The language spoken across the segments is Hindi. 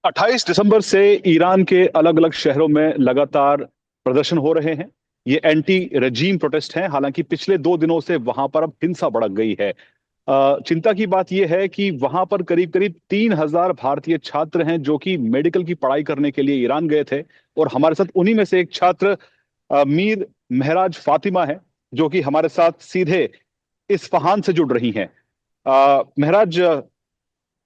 28 दिसंबर से ईरान के अलग अलग शहरों में लगातार प्रदर्शन हो रहे हैं। ये एंटी रजीम प्रोटेस्ट हैं। हालांकि पिछले 2 दिनों से वहां पर अब हिंसा भड़क गई है। चिंता की बात यह है कि वहां पर करीब करीब 3,000 भारतीय छात्र हैं जो कि मेडिकल की पढ़ाई करने के लिए ईरान गए थे। और हमारे साथ उन्हीं में से एक छात्र मीर महराज फातिमा है, जो कि हमारे साथ सीधे इस्फहान से जुड़ रही हैं। महराज,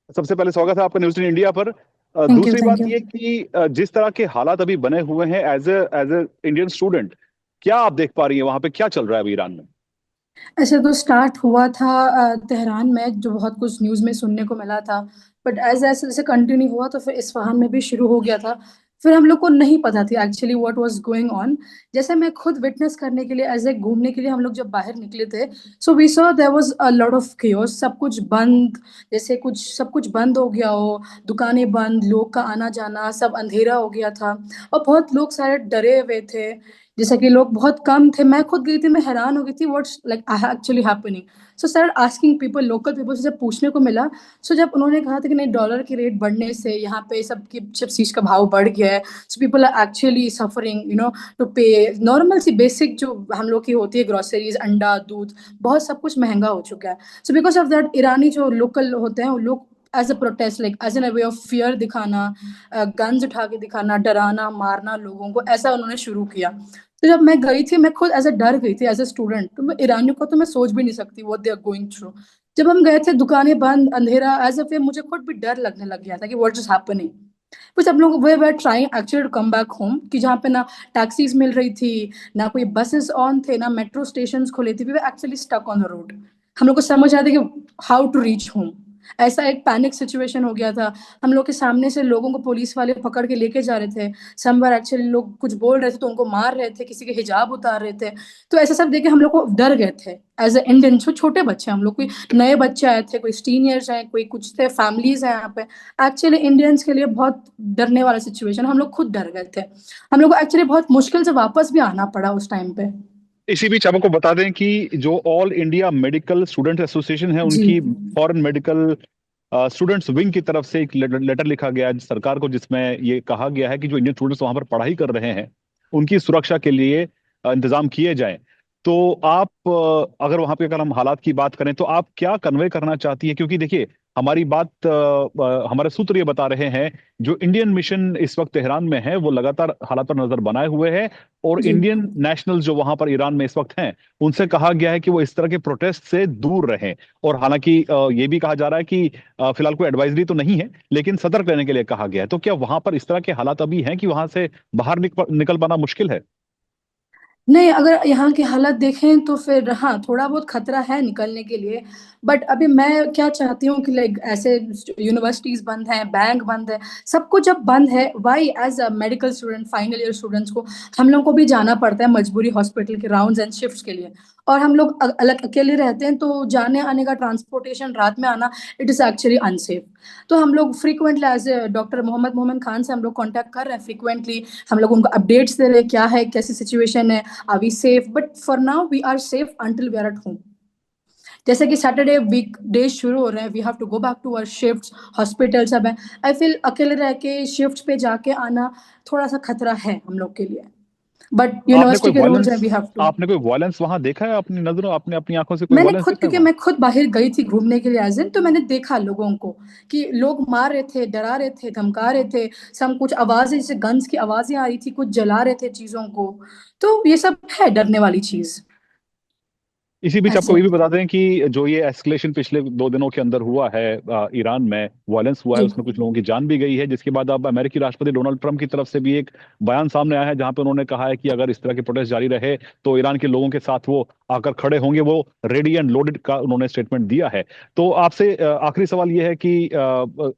सबसे पहले स्वागत है आपका न्यूज़ इंडिया पर। थैंक यू दूसरी थैंक बात यू। ये कि जिस तरह के हालात अभी बने हुए हैं एज ए इंडियन स्टूडेंट, क्या आप देख पा रही हैं वहां पे क्या चल रहा है अभी ईरान में? ऐसे तो स्टार्ट हुआ था तेहरान में, जो बहुत कुछ न्यूज़ में सुनने को मिला था। बट एज ऐसे जैसे कंटिन्यू हुआ तो फिर इस्फहान में भी शुरू हो गया था। फिर हम लोग को नहीं पता थी actually what was going on. जैसे मैं खुद विटनेस करने के लिए, एज ए घूमने के लिए हम लोग जब बाहर निकले थे, so we saw there was a lot of chaos, सब कुछ बंद। जैसे कुछ सब कुछ बंद हो गया हो, दुकानें बंद, लोग का आना जाना सब अंधेरा हो गया था। और बहुत लोग सारे डरे हुए थे। जैसे कि लोग बहुत कम थे। मैं खुद गई थी, मैं हैरान हो गई थी what's like actually happening. So start asking people, local people से जब पूछने को मिला। सो जब उन्होंने कहा था कि नहीं, डॉलर की रेट बढ़ने से यहाँ पे सबकी सब चीज का भाव बढ़ गया है। So people are actually suffering to pay normal सी बेसिक जो हम लोग की होती है ग्रोसरीज, अंडा, दूध, बहुत सब कुछ महंगा हो चुका है। सो बिकॉज ऑफ दैट ईरानी जो लोकल होते हैं वो लोग as a protest, like as an way of fear दिखाना, गन्स उठा के दिखाना, डराना मारना लोगों को, ऐसा उन्होंने शुरू किया। तो जब मैं गई थी, मैं खुद एज अ डर गई थी एज अ स्टूडेंट। तो मैं ईरानियों को तो मैं सोच भी नहीं सकती what they are going through. जब हम गए थे, दुकानें बंद, अंधेरा, एज अ फिर मुझे खुद भी डर लगने लग गया था कि व्हाट इज हैपनिंग। कुछ हम लोग we were trying actually to come back home, कि जहाँ पे ना टैक्सीज मिल रही थी, ना कोई बसेस ऑन थे, ना मेट्रो स्टेशन खुले थे। We were actually stuck on the road. हम लोग को समझ आया था कि हाउ टू रीच होम। ऐसा एक पैनिक सिचुएशन हो गया था। हम लोग के सामने से लोगों को पुलिस वाले पकड़ के लेके जा रहे थे। समवेयर एक्चुअली लोग कुछ बोल रहे थे तो उनको मार रहे थे, किसी के हिजाब उतार रहे थे। तो ऐसा सब देख के हम लोग को डर गए थे। एज ए इंडियन, छोटे बच्चे हम लोग, कोई नए बच्चे आए थे, कोई सीनियर्स हैं, कोई कुछ थे, फैमिलीज हैं यहाँ पे। एक्चुअली इंडियंस के लिए बहुत डरने वाला सिचुएशन, हम लोग खुद डर गए थे। हम लोग को एक्चुअली बहुत मुश्किल से वापस भी आना पड़ा उस टाइम पे। इसी बीच आपको बता दें कि जो all India medical student association है, जी। उनकी फॉरेन मेडिकल स्टूडेंट्स विंग की तरफ से एक लेटर लिखा गया है सरकार को, जिसमें ये कहा गया है कि जो इंडियन स्टूडेंट्स वहां पर पढ़ाई कर रहे हैं उनकी सुरक्षा के लिए इंतजाम किए जाएं। तो आप अगर वहां पे अगर हम हालात की बात करें तो आप क्या कन्वे करना चाहती है? क्योंकि देखिए, हमारी बात हमारे सूत्र ये बता रहे हैं, जो इंडियन मिशन इस वक्त तेहरान में है वो लगातार हालात पर नजर बनाए हुए है। और जी। इंडियन नेशनल जो वहां पर ईरान में इस वक्त हैं, उनसे कहा गया है कि वो इस तरह के प्रोटेस्ट से दूर रहें। और हालांकि ये भी कहा जा रहा है कि फिलहाल कोई एडवाइजरी तो नहीं है, लेकिन सतर्क रहने के लिए कहा गया है। तो क्या वहां पर इस तरह के हालात अभी हैं कि वहां से बाहर निकल पाना मुश्किल है? नहीं, अगर यहाँ की हालत देखें तो फिर हाँ, थोड़ा बहुत खतरा है निकलने के लिए। बट अभी मैं क्या चाहती हूँ कि लाइक ऐसे यूनिवर्सिटीज बंद हैं, बैंक बंद है, सब कुछ जब बंद है, why as a medical student, final year students को हम लोग को भी जाना पड़ता है मजबूरी हॉस्पिटल के राउंड्स एंड शिफ्ट्स के लिए। और हम लोग अलग अकेले रहते हैं, तो जाने आने का ट्रांसपोर्टेशन रात में आना, इट इज़ एक्चुअली अनसेफ। तो हम लोग frequently as a doctor Mohammad Mohammad Khan से हम लोग कांटेक्ट कर रहे हैं फ्रीक्वेंटली। हम लोग उनको अपडेट्स दे रहे हैं, क्या है, कैसी सिचुएशन है, are we safe. But for now we are safe until we are at home. जैसे कि सैटरडे वीक डे शुरू हो रहे हैं, we have to go back to our shifts, hospital सब है। आई फील अकेले रह के शिफ्ट पे जाके आना थोड़ा सा खतरा है हम लोग के लिए। बट आपने कोई यूनिवर्सिटी के रूल्स हैं, वायलेंस वी हैव टू। आपने कोई वायलेंस वहां देखा है अपनी नजरों, आपने अपनी आंखों से कोई मैंने वायलेंस खुद, देखा है क्योंकि वहां? मैं खुद बाहर गई थी घूमने के लिए एज इन, तो मैंने देखा लोगों को कि लोग मार रहे थे, डरा रहे थे, धमका रहे थे। सब कुछ आवाजें, जैसे गन्स की आवाजें आ रही थी, कुछ जला रहे थे चीजों को। तो ये सब है डरने वाली चीज। इसी बीच आपको ऐसे। ये भी बता दें कि जो ये एस्केलेशन पिछले 2 दिनों के अंदर हुआ है, ईरान में वायलेंस हुआ है, जी। उसमें कुछ लोगों की जान भी गई है, जिसके बाद अब अमेरिकी राष्ट्रपति डोनाल्ड ट्रंप की तरफ से भी एक बयान सामने आया है, जहां पे उन्होंने कहा है कि अगर इस तरह के प्रोटेस्ट जारी रहे तो ईरान के लोगों के साथ वो आकर खड़े होंगे। वो रेडी एंड लोडेड का उन्होंने स्टेटमेंट दिया है। तो आपसे आखिरी सवाल ये है कि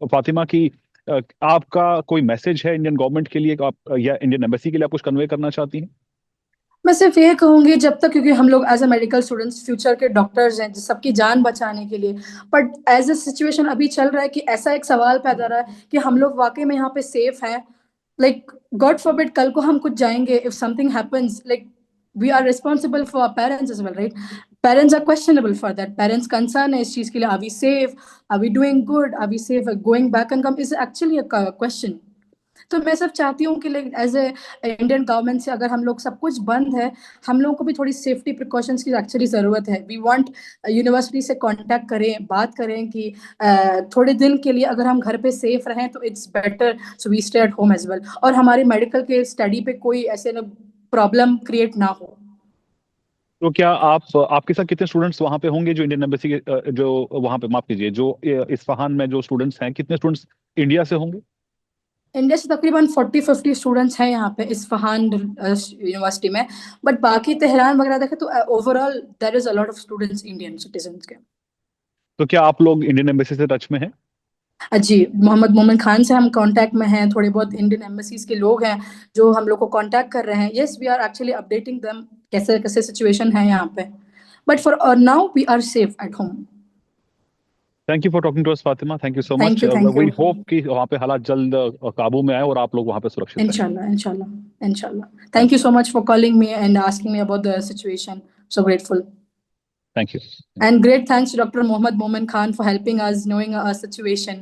फातिमा की, आपका कोई मैसेज है इंडियन गवर्नमेंट के लिए, आप या इंडियन एम्बेसी के लिए आप कुछ कन्वे करना चाहती हैं? मैं सिर्फ ये कहूंगी, जब तक, क्योंकि हम लोग as a medical students future के डॉक्टर्स हैं, सबकी जान बचाने के लिए। बट एज अ सिचुएशन अभी चल रहा है कि ऐसा एक सवाल पैदा रहा है कि हम लोग वाकई में यहाँ पे सेफ हैं। लाइक गॉड फॉरबिड कल को हम कुछ जाएंगे, if something happens, like we are responsible for our parents as well, right? Parents are questionable for that. Parents concern है इस चीज के लिए, are we safe, are we doing good, are we safe, going back and come is actually a question. तो मैं सब चाहती हूँ कि like as a Indian government से अगर हम लोग सब कुछ बंद है, हम लोगों को भी थोड़ी सेफ्टी प्रिकॉशंस की एक्चुअली जरूरत है. वी वांट यूनिवर्सिटी से कांटेक्ट करें, बात करें कि थोड़े दिन के लिए अगर हम घर पे सेफ रहें तो it's better, so we stay at home as well, और हमारे मेडिकल के स्टडी पे कोई ऐसे प्रॉब्लम क्रिएट ना हो. तो क्या आपके साथ कितने स्टूडेंट्स वहां पे होंगे जो इंडियन एम्बेसी के जो वहां पे, माफ कीजिए, जो इस्फहान में जो स्टूडेंट्स हैं, कितने स्टूडेंट्स इंडिया से होंगे? इंडिया से तकरीबन 40-50 स्टूडेंट्स हैं यहाँ पे इस्फहान यूनिवर्सिटी में, बट बाकी तेहरान वगैरह देखें तो overall there is a lot of students Indian citizens के. तो क्या आप लोग इंडियन एम्बेसी से टच में हैं? जी, मोहम्मद मोमिन खान से हम कांटेक्ट में हैं, थोड़े बहुत इंडियन एम्बेसीज के लोग हैं जो हम लोग को कांटेक्ट कर रहे हैं. Yes, we are actually updating them कैसे कैसे सिचुएशन है यहाँ पे, but for now we are safe at home. Thank you for talking to us Fatima, thank you so much. Thank we you. Hope कि वहाँ पे हालात जल्द काबू में आए और आप लोग वहाँ पे सुरक्षित रहें. इंशाल्लाह, इंशाल्लाह, इंशाल्लाह. Thank you so much for calling me and asking me about the situation. So grateful. Thank you. And great thanks to Dr. Mohammad Momin Khan for helping us knowing our situation.